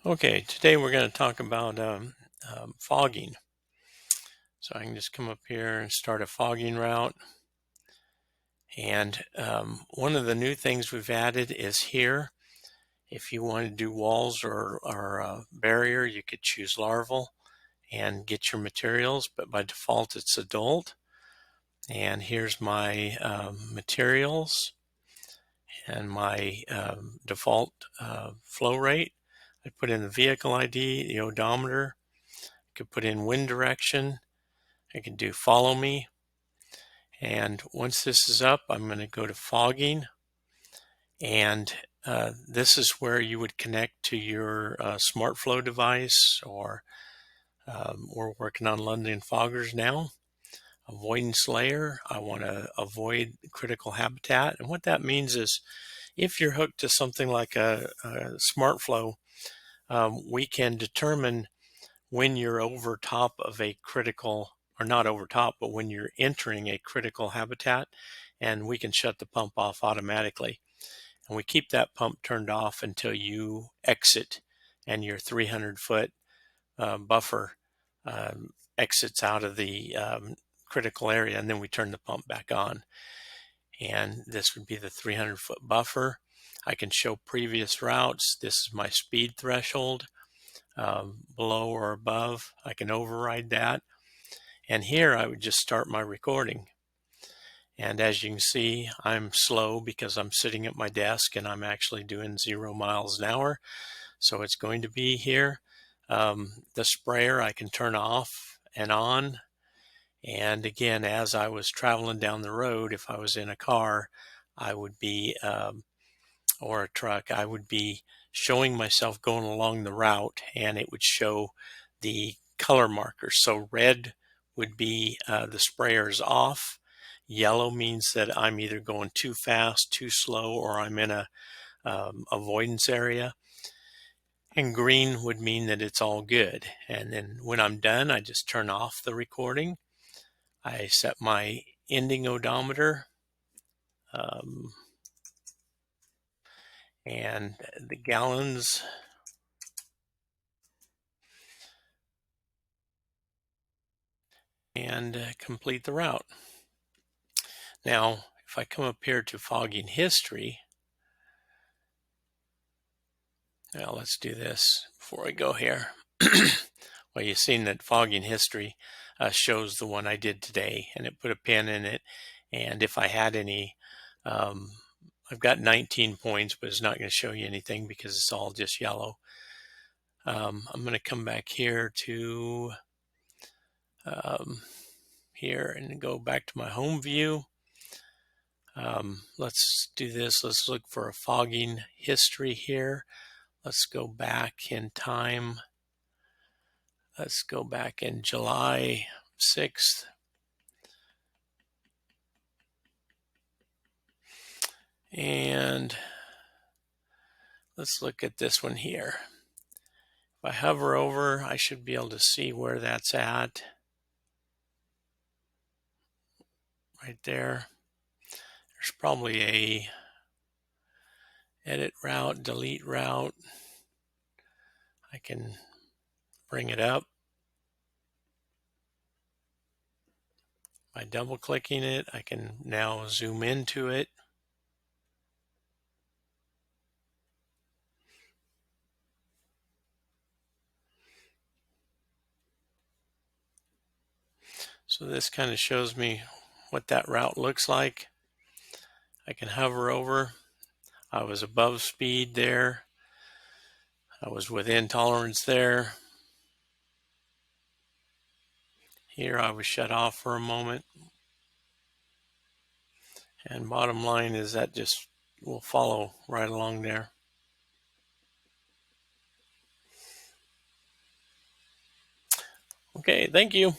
Okay, today we're going to talk about fogging. So I can just come up here and start a fogging route. And one of the new things we've added is here. If you want to do walls or barrier, you could choose larval and get your materials, but by default it's adult. And here's my materials and my default flow rate. I put in the vehicle ID, the odometer. I could put in wind direction. I can do follow me. And once this is up, I'm going to go to fogging. And this is where you would connect to your SmartFlow device, or we're working on London foggers now. Avoidance layer, I want to avoid critical habitat. And what that means is if you're hooked to something like a SmartFlow, we can determine when you're over top of a critical, or not over top, but when you're entering a critical habitat, and we can shut the pump off automatically. And we keep that pump turned off until you exit and your 300-foot buffer exits out of the critical area, and then we turn the pump back on. And this would be the 300-foot buffer. I can show previous routes. This is my speed threshold. Below or above, I can override that. And here I would just start my recording. And as you can see, I'm slow because I'm sitting at my desk and I'm actually doing 0 miles an hour. So it's going to be here. The sprayer I can turn off and on. And again, as I was traveling down the road, if I was in a car, I would be, or a truck, I would be showing myself going along the route, and it would show the color markers. So red would be the sprayer's off. Yellow means that I'm either going too fast, too slow, or I'm in a avoidance area. And green would mean that it's all good. And then when I'm done, I just turn off the recording. I set my ending odometer. And the gallons, and complete the route. Now, if I come up here to fogging history, now let's do this before I go here. Well, you've seen that fogging history shows the one I did today, and it put a pin in it. And if I had any, I've got 19 points, but it's not going to show you anything because it's all just yellow. I'm going to come back here to here and go back to my home view. Let's do this. Let's look for a fogging history here. Let's go back in time. Let's go back in July 6th. And let's look at this one here. If I hover over, I should be able to see where that's at. Right there. There's probably a edit route, delete route. I can bring it up by double clicking it. I can now zoom into it. So this kind of shows me what that route looks like. I can hover over. I was above speed there. I was within tolerance there. Here I was shut off for a moment. And bottom line is that just will follow right along there. Okay, thank you.